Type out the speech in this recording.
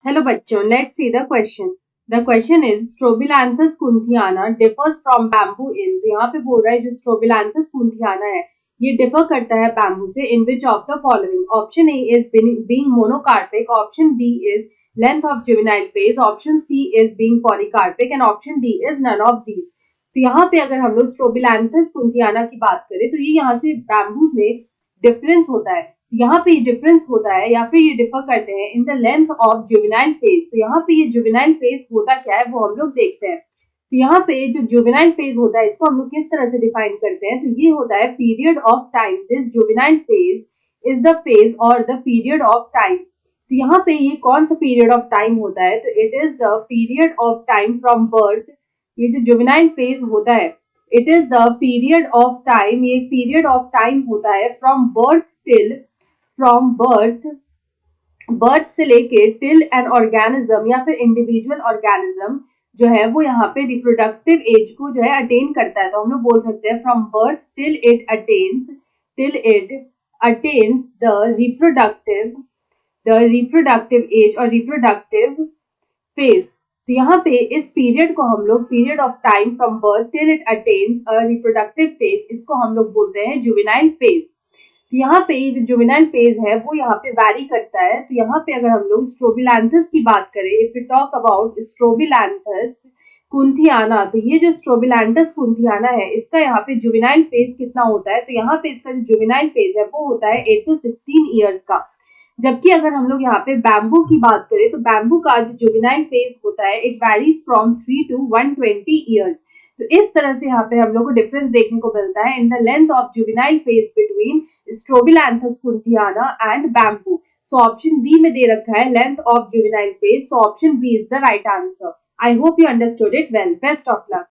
Hello बच्चों, let's see the question. The question is Strobilanthes kunthiana differs from bamboo in. तो यहाँ पे बोल रहा है जो Strobilanthes kunthiana है ये डिफर करता है बैम्बू से in which of the following. Option A is being monocarpic, option B is length of juvenile phase, option C is being polycarpic and option D is none of these. तो यहाँ पे अगर हम लोग Strobilanthes kunthiana की बात करें तो ये यहाँ से बैम्बू में डिफरेंस होता है। यहाँ पे डिफरेंस होता है या फिर ये डिफर करते हैं इन the length of juvenile phase. तो यहाँ पे ये जुवेनाइल फेज होता क्या है वो हम लोग देखते हैं। तो यहाँ पे जो जुवेनाइल फेज होता है इसको हम लोग किस तरह से डिफाइन करते हैं, तो ये होता है period of time. This juvenile phase is the phase और द पीरियड ऑफ टाइम। तो यहाँ पे ये कौन सा पीरियड ऑफ टाइम होता है, तो it is the period of time from birth. ये जो जुवेनाइल फेज होता है it is the period of time, ये पीरियड ऑफ टाइम होता है from birth till, from birth से लेके टिल एन ऑर्गेनिज्म या फिर इंडिविजुअल ऑर्गेनिज्म जो है वो यहाँ पे रिप्रोडक्टिव एज को जो है अटेन करता है। तो हम लोग बोल सकते हैं from birth till it attains the reproductive age और रिप्रोडक्टिव फेज। तो यहाँ पे इस पीरियड को हम लोग period of time from birth till it attains a reproductive phase, इसको हम लोग बोलते हैं जुवेनाइल फेज। तो यहाँ पे जो जुवेनाइल फेज है वो यहाँ पे वैरी करता है। तो यहाँ पे अगर हम लोग स्ट्रोबिलैंथस की बात करें, if you talk about strobilanthes kunthiana, तो ये जो स्ट्रोबिलैंथस कुंथियाना है इसका यहाँ पे जुवेनाइल फेज कितना होता है, तो यहाँ पे इसका जो जुवेनाइल फेज है वो होता है 8 to 16 ईयर्स का। जबकि अगर हम लोग यहाँ पे बैम्बू की बात करें तो बैम्बू का जो जुवेनाइल फेज होता है it varies from 3 to 120 years. तो इस तरह से यहाँ पे हम लोग को डिफरेंस देखने को मिलता है in the length of juvenile phase between strobilanthes kunthiana and bamboo. So option B में दे रखा है length of juvenile phase, so option B is the right answer. I hope you understood it well. Best of luck.